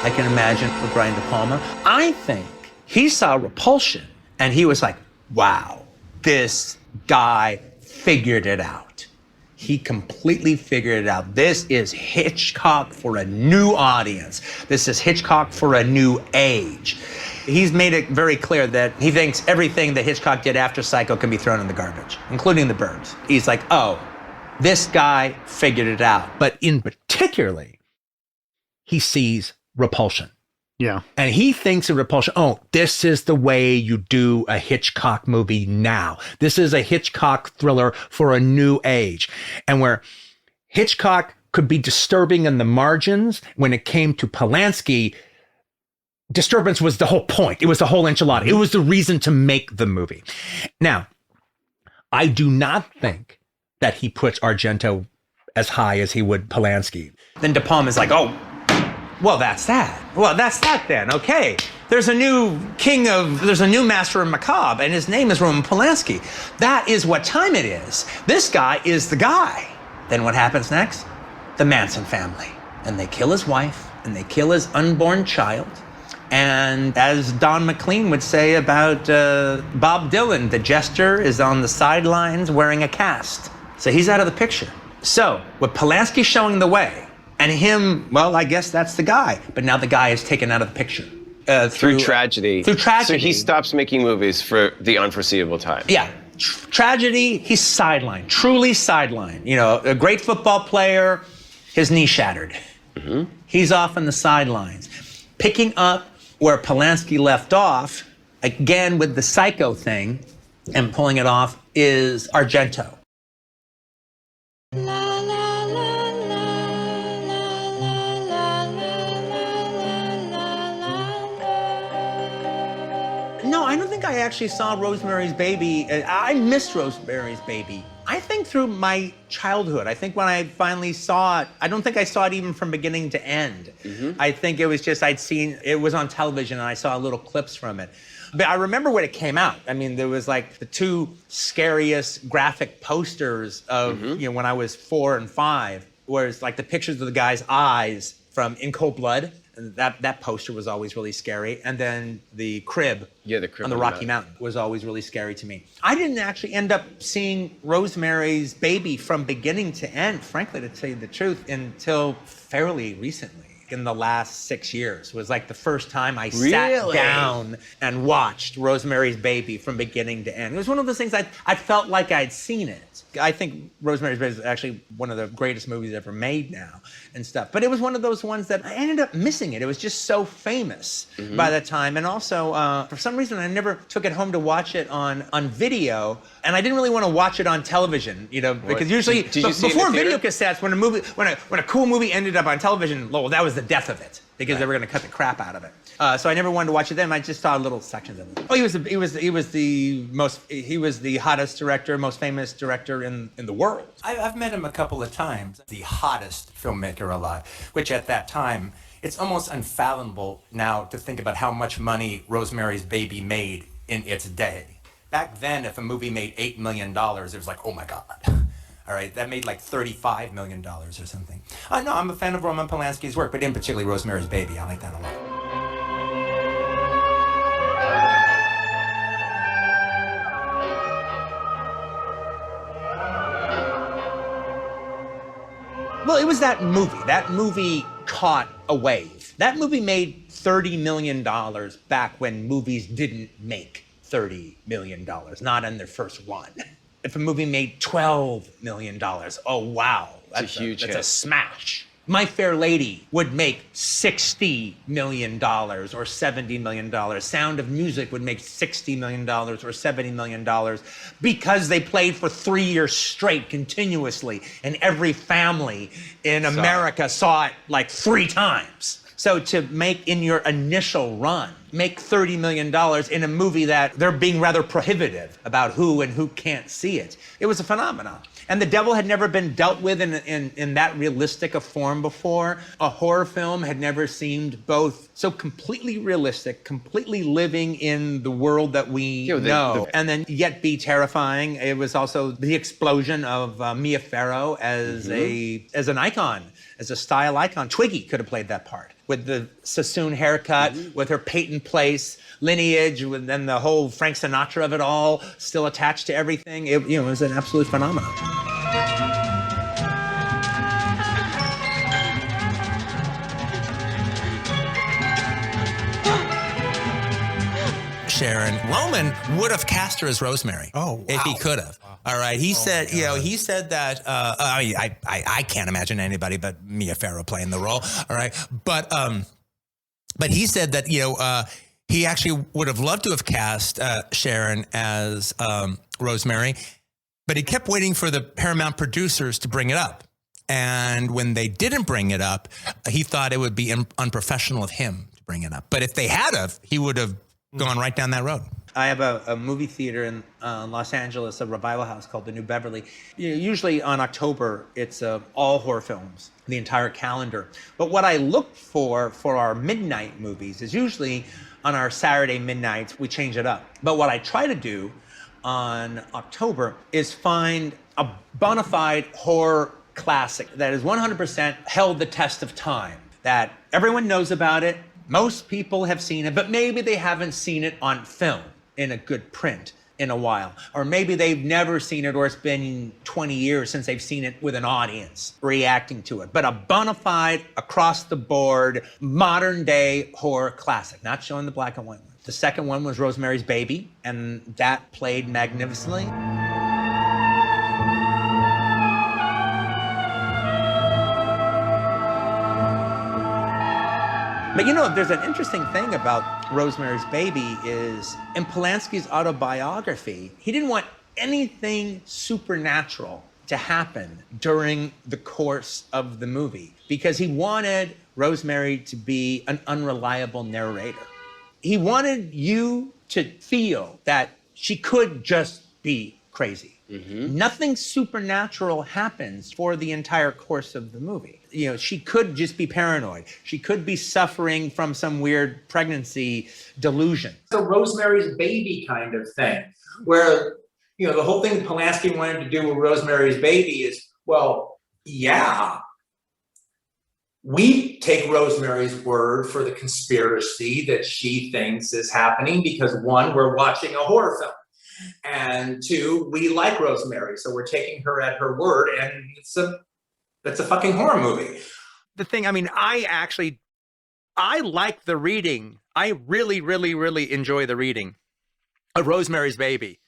I can imagine with Brian De Palma. I think he saw Repulsion and he was like, wow, this guy figured it out. He completely figured it out. This is Hitchcock for a new audience. This is Hitchcock for a new age. He's made it very clear that he thinks everything that Hitchcock did after Psycho can be thrown in the garbage, including The Birds. He's like, oh, this guy figured it out. But in particularly, he sees Repulsion. Yeah. And he thinks of Repulsion, oh, this is the way you do a Hitchcock movie now. This is a Hitchcock thriller for a new age. And where Hitchcock could be disturbing in the margins, when it came to Polanski, disturbance was the whole point. It was the whole enchilada. It was the reason to make the movie. Now, I do not think that he puts Argento as high as he would Polanski. Then De Palma is like, oh, well, that's that. Well, that's that then. Okay. There's a new master of macabre, and his name is Roman Polanski. That is what time it is. This guy is the guy. Then what happens next? The Manson family. And they kill his wife, and they kill his unborn child. And as Don McLean would say about Bob Dylan, the jester is on the sidelines wearing a cast. So he's out of the picture. So with Polanski showing the way, and him, well, I guess that's the guy. But now the guy is taken out of the picture. Through tragedy. Through tragedy. So he stops making movies for the unforeseeable time. Yeah. Tragedy, he's sidelined. Truly sidelined. You know, a great football player, his knee shattered. Mm-hmm. He's off on the sidelines. Picking up where Polanski left off, again with the Psycho thing, and pulling it off, is Argento. No, I don't think I actually saw Rosemary's Baby. I missed Rosemary's Baby. I think through my childhood. I think when I finally saw it, I don't think I saw it even from beginning to end. Mm-hmm. I think it was just, it was on television and I saw little clips from it. But I remember when it came out. I mean, there was like the two scariest graphic posters of, when I was 4 and 5, where it's like the pictures of the guy's eyes from In Cold Blood. And that poster was always really scary. And then the crib, crib on the Rocky Mountain was always really scary to me. I didn't actually end up seeing Rosemary's Baby from beginning to end, frankly, to tell you the truth, until fairly recently. In the last 6 years was like the first time I sat down and watched Rosemary's Baby from beginning to end. It was one of those things I felt like I'd seen it. I think Rosemary's Baby is actually one of the greatest movies ever made now and stuff. But it was one of those ones that I ended up missing it. It was just so famous by that time. And also, for some reason, I never took it home to watch it on video. And I didn't really want to watch it on television, because usually before video cassettes, when a cool movie ended up on television, well, that was the death of it, because they were going to cut the crap out of it. So I never wanted to watch it then. I just saw little sections of it. Oh, he was the hottest director, most famous director in the world. I've met him a couple of times. The hottest filmmaker alive, which at that time, it's almost unfathomable now to think about how much money Rosemary's Baby made in its day. Back then, if a movie made $8 million, it was like, oh my God. All right, that made like $35 million or something. No, I'm a fan of Roman Polanski's work, but in particularly Rosemary's Baby. I like that a lot. Well, it was that movie. That movie caught a wave. That movie made $30 million back when movies didn't make $30 million, not in their first run. If a movie made $12 million, oh wow, that's a smash. My Fair Lady would make $60 million or $70 million. Sound of Music would make $60 million or $70 million because they played for 3 years straight continuously, and every family in America saw it like 3 times. So to make in your initial run make $30 million in a movie that they're being rather prohibitive about who and who can't see it. It was a phenomenon. And the devil had never been dealt with in that realistic a form before. A horror film had never seemed both so completely realistic, completely living in the world that we know, and then yet be terrifying. It was also the explosion of Mia Farrow as an icon, as a style icon. Twiggy could have played that part with the Sassoon haircut, with her Peyton Place lineage, and then the whole Frank Sinatra of it all still attached to everything. It was an absolute phenomenon. Sharon, Roman would have cast her as Rosemary. Oh, wow. If he could have. All right. He said that, I can't imagine anybody but Mia Farrow playing the role. All right. But he said that, he actually would have loved to have cast Sharon as Rosemary, but he kept waiting for the Paramount producers to bring it up. And when they didn't bring it up, he thought it would be unprofessional of him to bring it up. But if they had of, he would have gone right down that road. I have a movie theater in Los Angeles, a revival house called the New Beverly. Usually on October, it's all horror films, the entire calendar. But what I look for our midnight movies is usually on our Saturday midnights, we change it up. But what I try to do on October is find a bona fide horror classic that has 100% held the test of time, that everyone knows about it, most people have seen it, but maybe they haven't seen it on film in a good print in a while. Or maybe they've never seen it, or it's been 20 years since they've seen it with an audience reacting to it. But a bona fide, across the board, modern day horror classic, not showing the black and white one. The second one was Rosemary's Baby, and that played magnificently. But there's an interesting thing about Rosemary's Baby is in Polanski's autobiography, he didn't want anything supernatural to happen during the course of the movie because he wanted Rosemary to be an unreliable narrator. He wanted you to feel that she could just be crazy. Nothing supernatural happens for the entire course of the movie. She could just be paranoid. She could be suffering from some weird pregnancy delusion. It's a Rosemary's Baby kind of thing, where, the whole thing Polanski wanted to do with Rosemary's Baby is, well, yeah, we take Rosemary's word for the conspiracy that she thinks is happening because, one, we're watching a horror film. And two, we like Rosemary, so we're taking her at her word, and it's a fucking horror movie. The thing, I like the reading. I really, really, really enjoy the reading of Rosemary's Baby,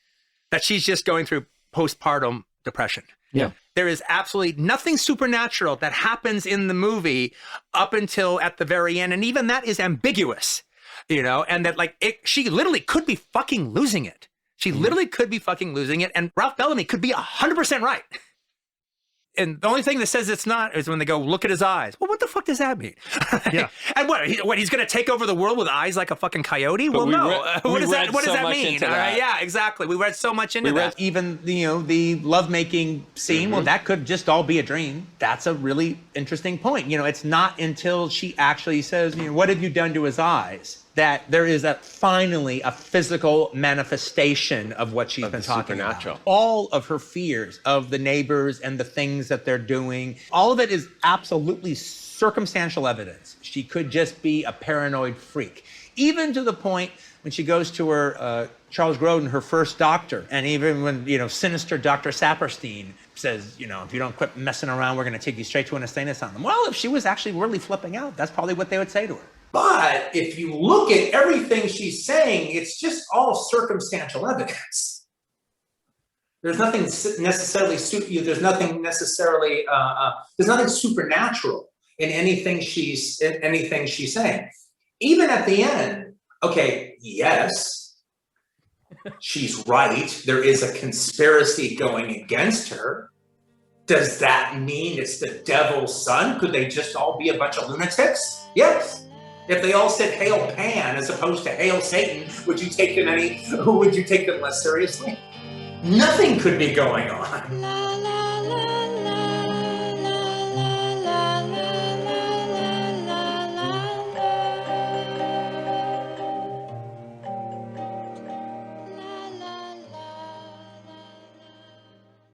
that she's just going through postpartum depression. Yeah. There is absolutely nothing supernatural that happens in the movie up until at the very end, and even that is ambiguous, and that she literally could be fucking losing it. She literally could be fucking losing it, and Ralph Bellamy could be 100% right. And the only thing that says it's not is when they go, look at his eyes. Well, what the fuck does that mean? Yeah. And what he's going to take over the world with eyes like a fucking coyote? But well, no. What does that mean? Yeah, exactly. We read so much into that. Even, the lovemaking scene, well, that could just all be a dream. That's a really interesting point. It's not until she actually says, what have you done to his eyes? That there is finally a physical manifestation of what she's been talking about. All of her fears of the neighbors and the things that they're doing, all of it is absolutely circumstantial evidence. She could just be a paranoid freak. Even to the point when she goes to her Charles Grodin, her first doctor, and even when, sinister Dr. Saperstein says, if you don't quit messing around, we're going to take you straight to an insane asylum. Well, if she was actually really flipping out, that's probably what they would say to her. But if you look at everything she's saying, it's just all circumstantial evidence. There's nothing necessarily there's nothing supernatural in anything she's saying. Even at the end, okay, yes, she's right. There is a conspiracy going against her. Does that mean it's the devil's son? Could they just all be a bunch of lunatics? Yes. If they all said Hail Pan as opposed to Hail Satan, would you take them less seriously? Nothing could be going on.